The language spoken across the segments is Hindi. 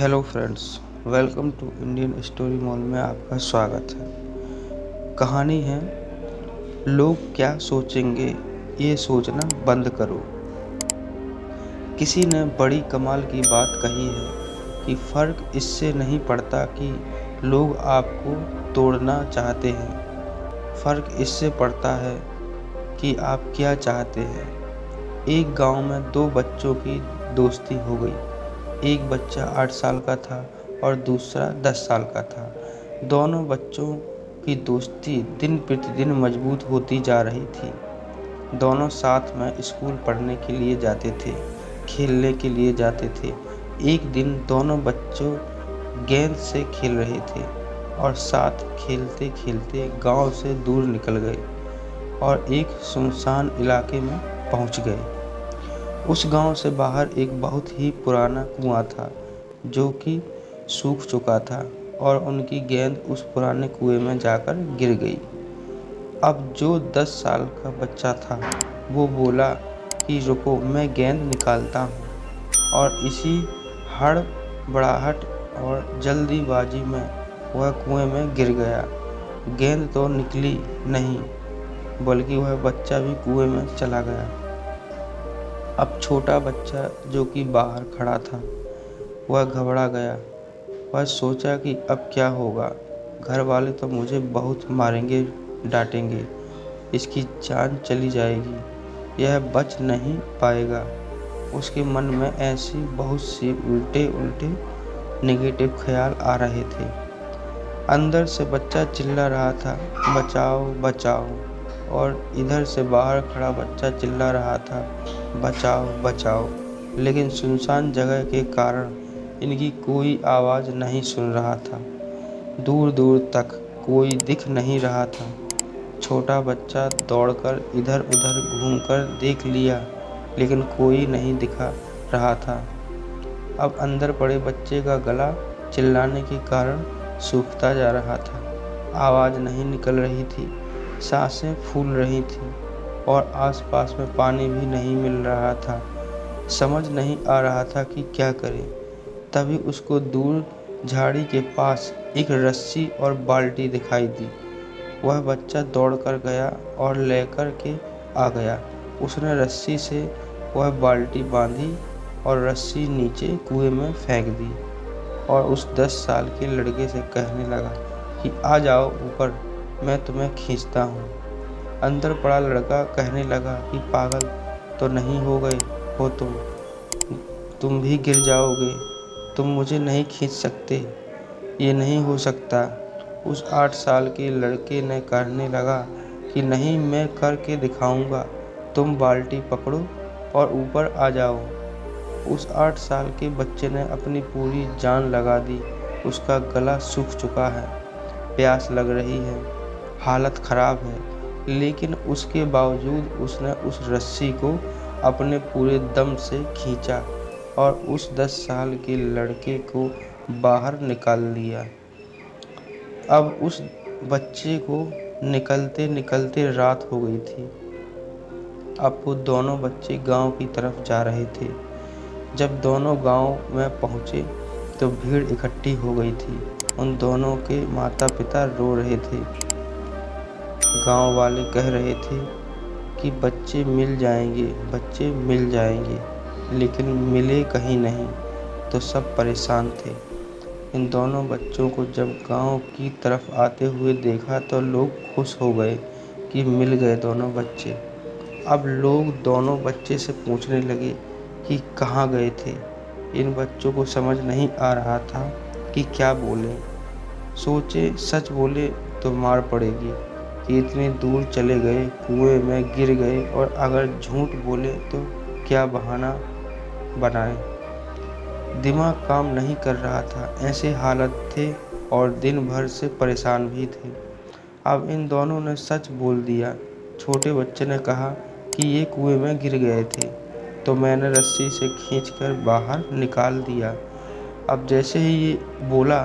Hello friends, welcome to Indian story mall में आपका स्वागत है। कहानी है लोग क्या सोचेंगे, ये सोचना बंद करो। किसी ने बड़ी कमाल की बात कही है कि फ़र्क इससे नहीं पड़ता कि लोग आपको तोड़ना चाहते हैं, फ़र्क इससे पड़ता है कि आप क्या चाहते हैं। एक गांव में दो बच्चों की दोस्ती हो गई। एक बच्चा 8 साल का था और दूसरा 10 साल का था। दोनों बच्चों की दोस्ती दिन प्रतिदिन मजबूत होती जा रही थी। दोनों साथ में स्कूल पढ़ने के लिए जाते थे, खेलने के लिए जाते थे। एक दिन दोनों बच्चों गेंद से खेल रहे थे और साथ खेलते खेलते गांव से दूर निकल गए और एक सुनसान इलाके में पहुंच गए। उस गांव से बाहर एक बहुत ही पुराना कुआं था जो कि सूख चुका था और उनकी गेंद उस पुराने कुएं में जाकर गिर गई। अब जो 10 साल का बच्चा था वो बोला कि रुको, मैं गेंद निकालता हूँ। और इसी हड़बड़ाहट और जल्दीबाजी में वह कुएं में गिर गया। गेंद तो निकली नहीं, बल्कि वह बच्चा भी कुएं में चला गया। अब छोटा बच्चा जो कि बाहर खड़ा था वह घबरा गया। वह सोचा कि अब क्या होगा, घर वाले तो मुझे बहुत मारेंगे, डांटेंगे, इसकी जान चली जाएगी, यह बच नहीं पाएगा। उसके मन में ऐसी बहुत सी उल्टे उल्टे नेगेटिव ख्याल आ रहे थे। अंदर से बच्चा चिल्ला रहा था, बचाओ बचाओ। और इधर से बाहर खड़ा बच्चा चिल्ला रहा था, बचाओ बचाओ। लेकिन सुनसान जगह के कारण इनकी कोई आवाज़ नहीं सुन रहा था। दूर दूर तक कोई दिख नहीं रहा था। छोटा बच्चा दौड़कर इधर उधर घूमकर देख लिया, लेकिन कोई नहीं दिखा रहा था। अब अंदर पड़े बच्चे का गला चिल्लाने के कारण सूखता जा रहा था। आवाज़ नहीं निकल रही थी, सांसें फूल रही थीं और आसपास में पानी भी नहीं मिल रहा था। समझ नहीं आ रहा था कि क्या करे। तभी उसको दूर झाड़ी के पास एक रस्सी और बाल्टी दिखाई दी। वह बच्चा दौड़कर गया और लेकर के आ गया। उसने रस्सी से वह बाल्टी बांधी और रस्सी नीचे कुएं में फेंक दी और उस 10 साल के लड़के से कहने लगा कि आ जाओ ऊपर, मैं तुम्हें खींचता हूँ। अंदर पड़ा लड़का कहने लगा कि पागल तो नहीं हो गए हो तुम भी गिर जाओगे, तुम मुझे नहीं खींच सकते, ये नहीं हो सकता। उस 8 साल के लड़के ने कहने लगा कि नहीं, मैं करके दिखाऊंगा, तुम बाल्टी पकड़ो और ऊपर आ जाओ। उस 8 साल के बच्चे ने अपनी पूरी जान लगा दी। उसका गला सूख चुका है, प्यास लग रही है, हालत ख़राब है, लेकिन उसके बावजूद उसने उस रस्सी को अपने पूरे दम से खींचा और उस 10 साल के लड़के को बाहर निकाल लिया। अब उस बच्चे को निकलते निकलते रात हो गई थी। अब वो दोनों बच्चे गांव की तरफ जा रहे थे। जब दोनों गांव में पहुंचे तो भीड़ इकट्ठी हो गई थी। उन दोनों के माता पिता रो रहे थे। गांव वाले कह रहे थे कि बच्चे मिल जाएंगे, बच्चे मिल जाएंगे, लेकिन मिले कहीं नहीं। तो सब परेशान थे। इन दोनों बच्चों को जब गांव की तरफ आते हुए देखा तो लोग खुश हो गए कि मिल गए दोनों बच्चे। अब लोग दोनों बच्चे से पूछने लगे कि कहाँ गए थे। इन बच्चों को समझ नहीं आ रहा था कि क्या बोलें। सोचे सच बोले तो मार पड़ेगी कि इतनी दूर चले गए, कुएं में गिर गए, और अगर झूठ बोले तो क्या बहाना बनाएं। दिमाग काम नहीं कर रहा था, ऐसे हालत थे और दिन भर से परेशान भी थे। अब इन दोनों ने सच बोल दिया। छोटे बच्चे ने कहा कि ये कुएं में गिर गए थे तो मैंने रस्सी से खींचकर बाहर निकाल दिया। अब जैसे ही ये बोला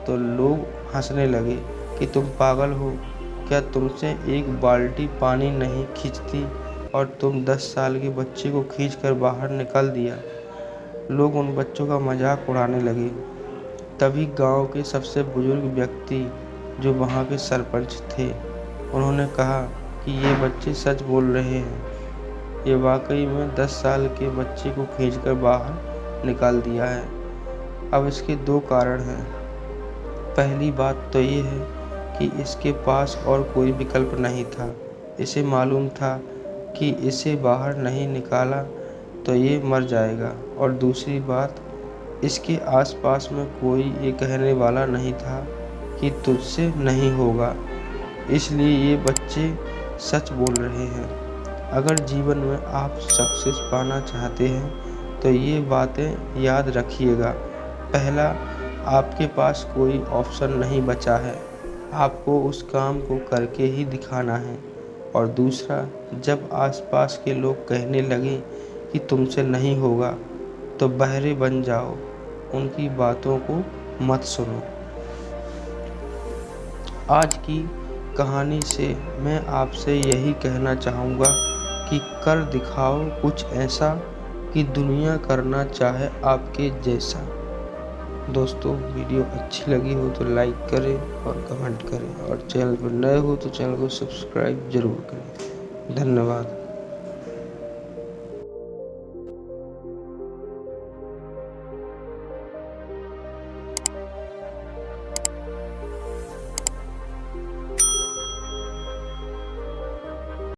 तो लोग हंसने लगे कि तुम पागल हो क्या, तुमसे एक बाल्टी पानी नहीं खींचती और तुम 10 साल के बच्चे को खींचकर बाहर निकाल दिया। लोग उन बच्चों का मजाक उड़ाने लगे तभी गांव के सबसे बुजुर्ग व्यक्ति, जो वहां के सरपंच थे, उन्होंने कहा कि ये बच्चे सच बोल रहे हैं। ये वाकई में 10 साल के बच्चे को खींचकर बाहर निकाल दिया है। अब इसके 2 कारण हैं। पहली बात तो ये है कि इसके पास और कोई विकल्प नहीं था। इसे मालूम था कि इसे बाहर नहीं निकाला तो ये मर जाएगा। और दूसरी बात, इसके आसपास में कोई ये कहने वाला नहीं था कि तुझसे नहीं होगा। इसलिए ये बच्चे सच बोल रहे हैं। अगर जीवन में आप सक्सेस पाना चाहते हैं तो ये बातें याद रखिएगा। पहला, आपके पास कोई ऑप्शन नहीं बचा है, आपको उस काम को करके ही दिखाना है। और दूसरा, जब आसपास के लोग कहने लगे कि तुमसे नहीं होगा तो बहरे बन जाओ, उनकी बातों को मत सुनो। आज की कहानी से मैं आपसे यही कहना चाहूँगा कि कर दिखाओ कुछ ऐसा कि दुनिया करना चाहे आपके जैसा। दोस्तों, वीडियो अच्छी लगी हो तो लाइक करें और कमेंट करें, और चैनल पर नए हो तो चैनल को सब्सक्राइब जरूर करें। धन्यवाद।